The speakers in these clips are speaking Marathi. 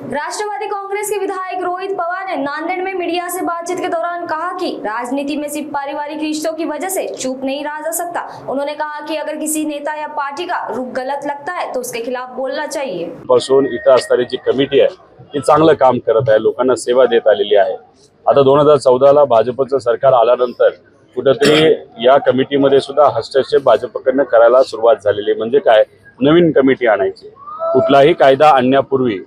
राष्ट्रवादी कांग्रेस के विधायक रोहित पवार ने नांदेड़ में मीडिया से बातचीत के दौरान कहा कि राजनीति में सिर्फ पारिवारिक रिश्तों की वजह से चुप नहीं रहा जा सकता। उन्होंने कहा कि अगर किसी नेता या पार्टी का रुख गलत लगता है तो उसके खिलाफ बोलना चाहिए। पासून इथं असणारी जी कमिटी आहे ती चांगलं काम करत आहे, लोकांना सेवा देत आलेली आहे। आता 2014ला भाजपचं सरकार आल्यानंतर कुठेतरी या कमिटीमध्ये सुद्धा हस्तक्षेप भाजपकडनं करायला सुरुवात झालेली। म्हणजे काय, नवीन कमिटी आणायची, कुठलाही कायदा आणण्यापूर्वी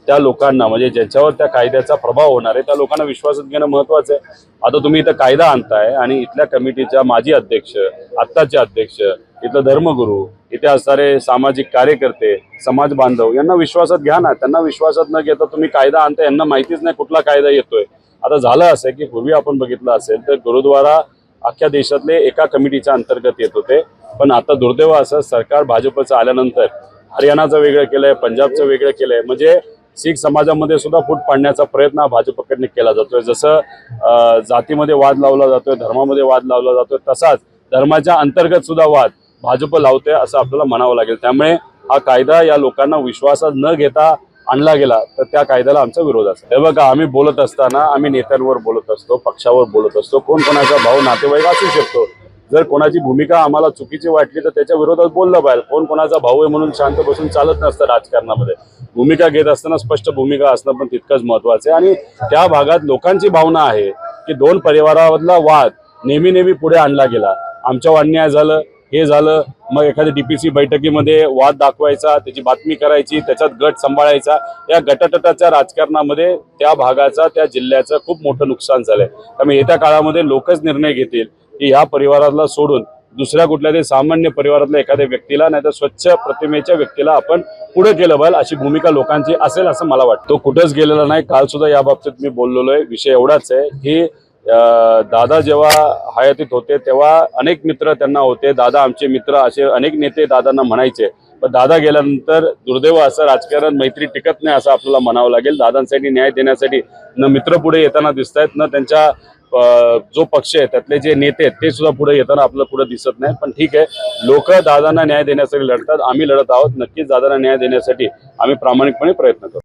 त्या लोकांना म्हणजे ज्यांच्यावर त्या कायद्याचा प्रभाव होणार आहे त्या लोकांना विश्वासात घेणं महत्त्वाचं आहे। आता तुम्ही इथं कायदा आणताय आणि इथल्या कमिटीच्या माजी अध्यक्ष, आत्ताचे अध्यक्ष, इथलं धर्मगुरू, इथे असणारे सामाजिक कार्यकर्ते, समाज बांधव यांना विश्वासात घ्या ना। त्यांना विश्वासात न घेता तुम्ही कायदा आणता, यांना माहितीच नाही कुठला कायदा येतोय। आता झालं असं की पूर्वी आपण बघितलं असेल तर गुरुद्वारा अख्ख्या देशातले एका कमिटीच्या अंतर्गत येत होते, पण आता दुर्दैव असं सरकार भाजपचं आल्यानंतर हरियाणाचं वेगळं केलंय, पंजाबचं वेगळं केलंय। म्हणजे शीख समाजामध्ये सुद्धा फूट पाडण्याचा प्रयत्न भाजपकडनं केला जातोय। जसं जातीमध्ये वाद लावला जातोय, धर्मामध्ये वाद लावला जातोय, तसाच धर्माच्या अंतर्गत सुद्धा वाद भाजप लावते असं आपल्याला म्हणावं लागेल। त्यामुळे हा कायदा या लोकांना विश्वासात न घेता आणला गेला तर त्या कायद्याला आमचा विरोध असतो। हे बघा, आम्ही बोलत असताना आम्ही नेत्यांवर बोलत असतो, पक्षावर बोलत असतो, कोण कोणाचा भाऊ नातेवाईक असू शकतो। जर कोणाची भूमिका आम्हाला चुकीची वाटली तर त्याच्या विरोधात बोललं पाहिजे। कोण कोणाचा भाऊ आहे म्हणून शांत बसून चालत नसतं राजकारणामध्ये। भूमिका घेत असताना स्पष्ट भूमिका असणं पण तितकंच महत्त्वाचं आहे। आणि त्या भागात लोकांची भावना आहे की दोन परिवारामधला वाद नेहमी पुढे आणला गेला, आमच्यावर अन्याय झालं, हे झालं, मग एखाद्या डीपीसी बैठकीमध्ये वाद दाखवायचा, त्याची बातमी करायची, त्याच्यात गट सांभाळायचा। या गटाटटाच्या राजकारणामध्ये त्या भागाचा, त्या जिल्ह्याचं खूप मोठं नुकसान झालंय। त्यामुळे येत्या काळामध्ये लोकच निर्णय घेतील की या परिवाराला सोडून दुसऱ्या कुठल्या तरी सामान्य परिवारातल्या एखाद्या व्यक्तीला नाही तर स्वच्छ प्रतिमेच्या व्यक्तीला आपण पुढे केलं पाहिजे अशी भूमिका लोकांची असेल असं मला वाटतं। तो कुठंच गेलेला नाही। काल सुद्धा या बाबतीत मी बोललेलो आहे। विषय एवढाच आहे की दादा जेव्हा हयातीत होते तेव्हा अनेक मित्र त्यांना होते, दादा आमचे मित्र, असे अनेक नेते दादांना म्हणायचे। पण दादा गेल्यानंतर दुर्दैव असं राजकारण मैत्री टिकत नाही असं आपल्याला म्हणावं लागेल। दादांसाठी न्याय देण्यासाठी न मित्र पुढे येताना दिसत आहेत, न त्यांच्या जो पक्ष आहे त्यातले जे नेते आहेत ते सुद्धा पुढे येताना आपल्याला पुढे दिसत नाही। पण ठीक आहे, लोक दादांना न्याय देण्यासाठी लढतात, आम्ही लढत आहोत। नक्कीच दादांना न्याय देण्यासाठी आम्ही प्रामाणिकपणे प्रयत्न करू।